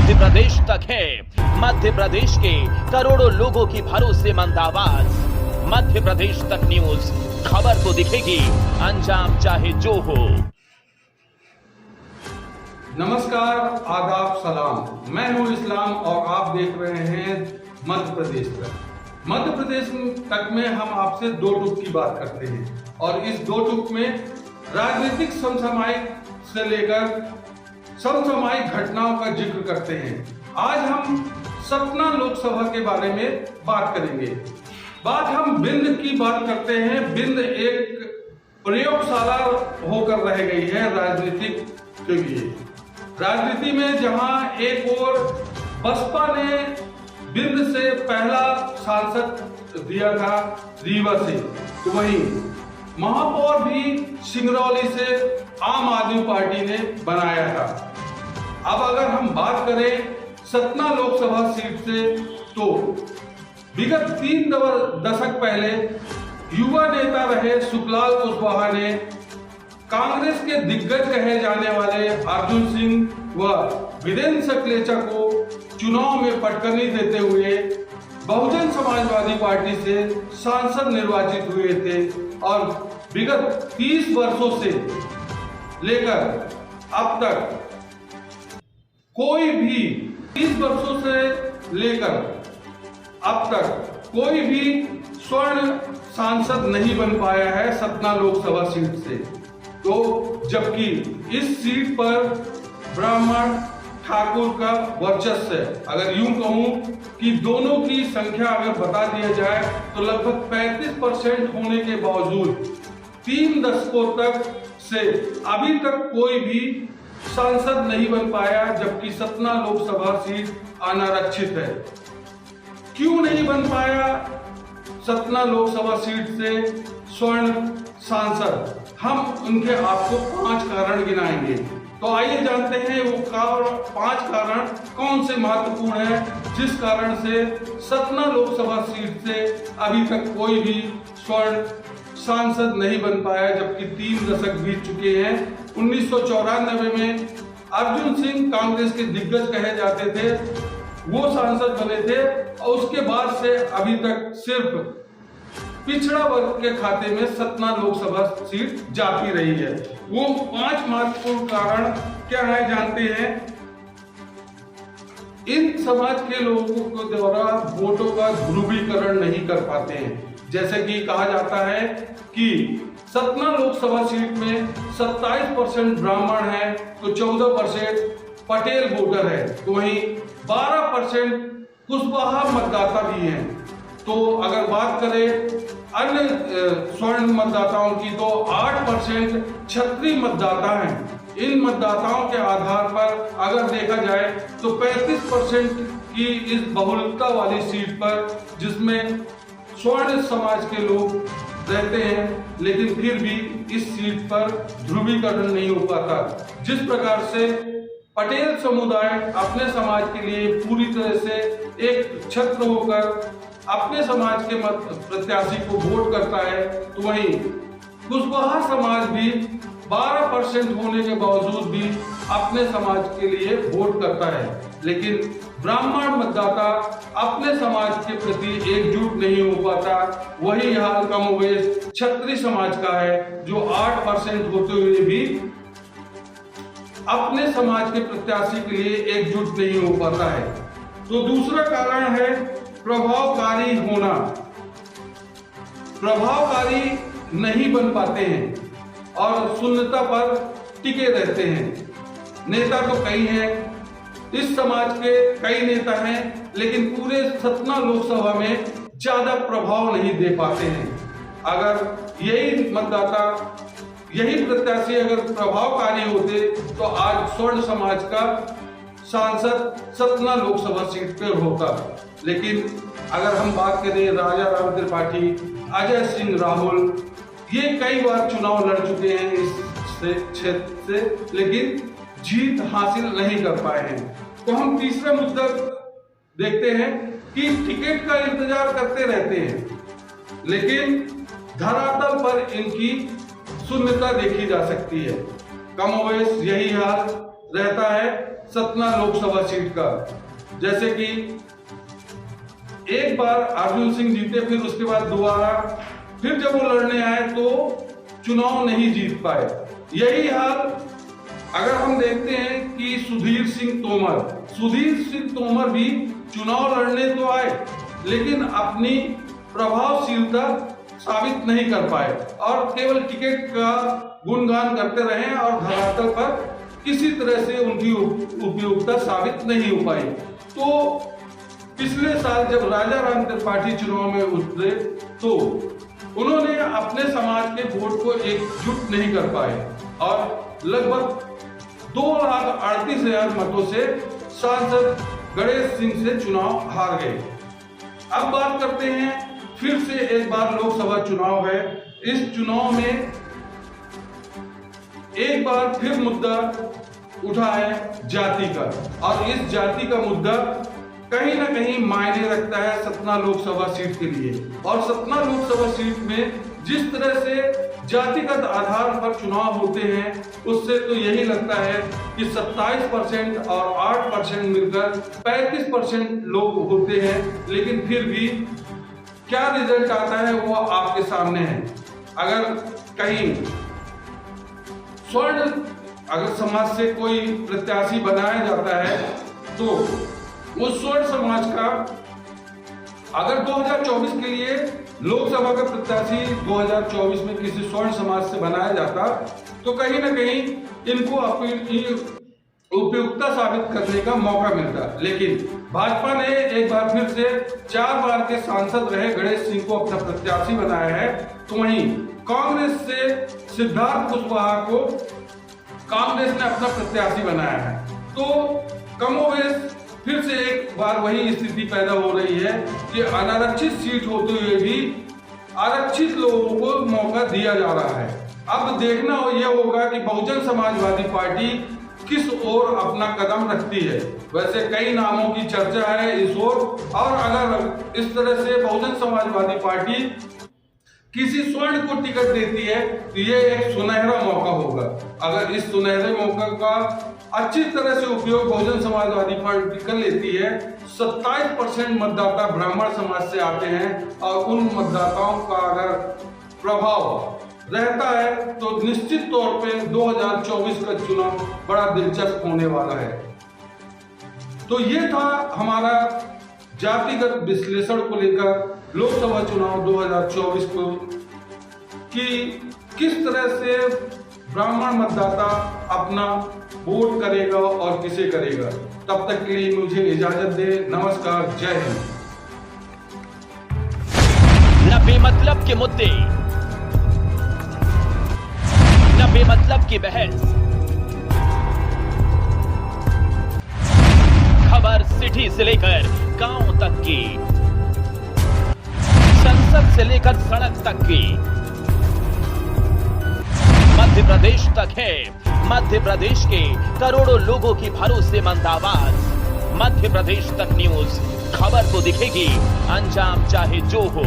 मध्य प्रदेश तक है। मध्य प्रदेश के करोड़ों लोगों की भरोसेमंद आवाज। मध्य प्रदेश तक न्यूज, खबर को दिखेगी, अंजाम चाहे जो हो। नमस्कार, आदाब, सलाम। मैं हूं इस्लाम और आप देख रहे हैं मध्य प्रदेश तक। मध्य प्रदेश तक में हम आपसे दो टुक की बात करते हैं और इस दो टुक में राजनीतिक समसामयिक से लेकर समसामयिक घटनाओं का जिक्र करते हैं। आज हम सतना लोकसभा के बारे में बात करेंगे। बात हम बिंद की बात करते हैं। बिंद एक प्रयोगशाला होकर रह गई है राजनीतिक के लिए। राजनीति में जहां एक और बसपा ने बिंद से पहला सांसद दिया था रीवा से, तो वहीं महापौर भी सिंगरौली से आम आदमी पार्टी ने बनाया था। अब अगर हम बात करें सतना लोकसभा सीट से, तो विगत 3 दशक पहले युवा नेता रहे सुखलाल कुशवाहा ने कांग्रेस के दिग्गज कहे जाने वाले अर्जुन सिंह व वीरेंद्र सकलेचा को चुनाव में पटकनी देते हुए बहुजन समाजवादी पार्टी से सांसद निर्वाचित हुए थे और विगत 30 वर्षों से लेकर अब तक कोई भी 30 वर्षों से लेकर अब तक कोई भी स्वर्ण सांसद नहीं बन पाया है सतना लोकसभा सीट से। तो जबकि इस सीट पर ब्राह्मण ठाकुर का वर्चस्व है। अगर यूं कहूं कि दोनों की संख्या अगर बता दिया जाए तो लगभग 35% होने के बावजूद 3 दशकों तक से अभी तक कोई भी सांसद नहीं बन पाया, जबकि सतना लोकसभा सीट अनारक्षित है। क्यों नहीं बन पाया सतना लोकसभा सीट से स्वर्ण सांसद? हम उनके आपको 5 कारण गिनाएंगे। तो आइए जानते हैं वो 5 कारण कौन से महत्वपूर्ण है जिस कारण से सतना लोकसभा सीट से अभी तक कोई भी स्वर्ण सांसद नहीं बन पाया, जबकि 3 दशक बीत चुके हैं। 1994 में अर्जुन सिंह कांग्रेस के दिग्गज कहे जाते थे, वो सांसद बने थे और उसके बाद से अभी तक सिर्फ पिछड़ा वर्ग के खाते में सतना लोकसभा सीट जाती रही है। वो 5 महत्वपूर्ण कारण क्या है जानते हैं। इन समाज के लोगों के द्वारा वोटों का ध्रुवीकरण नहीं कर पाते हैं। जैसे कि कहा जाता है कि सतना लोकसभा सीट में 27% ब्राह्मण है तो 14% पटेल वोटर है, तो वहीं 12% कुशवाहा मतदाता भी हैं। तो अगर बात करें अन्य स्वर्ण मतदाताओं की तो 8% क्षत्रिय मतदाता हैं। इन मतदाताओं के आधार पर अगर देखा जाए तो 35% की इस बहुलता वाली सीट पर, जिसमें स्वर्ण समाज के लोग रहते हैं, लेकिन फिर भी इस सीट पर ध्रुवीकरण नहीं हो पाता। जिस प्रकार से पटेल समुदाय अपने समाज के लिए पूरी तरह से एक छत्र होकर अपने समाज के प्रत्याशी को वोट करता है, तो वहीं कुशवाहा समाज भी 12% होने के बावजूद भी अपने समाज के लिए वोट करता है। लेकिन ब्राह्मण मतदाता अपने समाज के प्रति एकजुट नहीं हो पाता। वही हाल कमोबेश क्षत्रिय समाज का है, जो 8% होते हुए भी अपने समाज के प्रत्याशी के लिए एकजुट नहीं हो पाता है। तो दूसरा कारण है प्रभावकारी होना। प्रभावकारी नहीं बन पाते हैं और शून्यता पर टिके रहते हैं। नेता तो कई हैं, इस समाज के कई नेता हैं, लेकिन पूरे सतना लोकसभा में ज्यादा प्रभाव नहीं दे पाते हैं। अगर यही मतदाता, यही प्रत्याशी अगर प्रभावकारी होते तो आज स्वर्ण समाज का सांसद सतना लोकसभा सीट पर होता। लेकिन अगर हम बात करें राजा राम त्रिपाठी, अजय सिंह राहुल, ये कई बार चुनाव लड़ चुके हैं इस क्षेत्र से, लेकिन जीत हासिल नहीं कर पाए हैं। तो हम तीसरा मुद्दा देखते हैं कि टिकट का इंतजार करते रहते हैं, लेकिन धरातल पर इनकी शून्यता देखी जा सकती है। कमोबेश यही हाल रहता है सतना लोकसभा सीट का। जैसे कि एक बार अर्जुन सिंह जीते, फिर उसके बाद दोबारा फिर जब वो लड़ने आए तो चुनाव नहीं जीत पाए। यही हाल अगर हम देखते हैं कि सुधीर सिंह तोमर भी चुनाव लड़ने तो आए, लेकिन अपनी प्रभावशीलता साबित नहीं कर पाए और केवल टिकट का गुणगान करते रहे और धरातल पर किसी तरह से उनकी उपयोगिता साबित नहीं हो पाई। तो पिछले साल जब राजा राम त्रिपाठी चुनाव में उतरे तो उन्होंने अपने समाज के वोट को एकजुट नहीं कर पाए और लगभग 2,38,000 मतों से सांसद गणेश सिंह से चुनाव हार गए। अब बात करते हैं, फिर से एक बार लोकसभा चुनाव है। इस चुनाव में एक बार फिर मुद्दा उठा है जाति का, और इस जाति का मुद्दा कहीं ना कहीं मायने रखता है सतना लोकसभा सीट के लिए। और सतना लोकसभा सीट में जिस तरह से जातिगत आधार पर चुनाव होते हैं, उससे तो यही लगता है कि 27% और 8% मिलकर 35% लोग होते हैं। लेकिन फिर भी क्या रिजल्ट आता है वो आपके सामने है। अगर कहीं स्वर्ण अगर समाज से कोई प्रत्याशी बनाया जाता है तो उस स्वर्ण समाज का अगर 2024 के लिए लोकसभा का प्रत्याशी 2024 में किसी स्वर्ण समाज से बनाया जाता तो कहीं ना कहीं इनको अपनी उपयुक्तता साबित करने का मौका मिलता। लेकिन भाजपा ने एक बार फिर से 4 बार के सांसद रहे गणेश सिंह को अपना प्रत्याशी बनाया है, तो वहीं कांग्रेस से सिद्धार्थ कुशवाहा को कांग्रेस ने अपना प्रत्याशी बनाया है। तो कमोबेश फिर से एक बार वही स्थिति पैदा हो रही है कि अनारक्षित सीट होते हुए भी आरक्षित लोगों को मौका दिया जा रहा है। अब देखना यह होगा कि बहुजन समाजवादी पार्टी किस ओर अपना कदम रखती है। वैसे कई नामों की चर्चा है इस ओर, और अगर इस तरह से बहुजन समाजवादी पार्टी किसी स्वर्ण को टिकट देती है तो ये एक सुनहरा मौका होगा। अगर इस सुनहरे मौके का अच्छी तरह से उपयोग बहुजन समाजवादी पार्टी कर लेती है, 27% मतदाता ब्राह्मण समाज से आते हैं और उन मतदाताओं का अगर प्रभाव रहता है तो निश्चित तौर पे 2024 का चुनाव बड़ा दिलचस्प होने वाला है। तो ये था हमारा जातिगत विश्लेषण को लेकर लोकसभा चुनाव 2024 को कि किस तरह से ब्राह्मण मतदाता अपना वोट करेगा और किसे करेगा। तब तक के लिए मुझे इजाजत दे। नमस्कार, जय हिंद। न बेमतलब के मुद्दे, न बेमतलब की बहस, खबर सिटी से लेकर गांव तक की, संसद से लेकर सड़क तक की, मध्य प्रदेश तक है। मध्य प्रदेश के करोड़ों लोगों की भरोसेमंद आवाज मध्य प्रदेश तक न्यूज। खबर तो दिखेगी, अंजाम चाहे जो हो।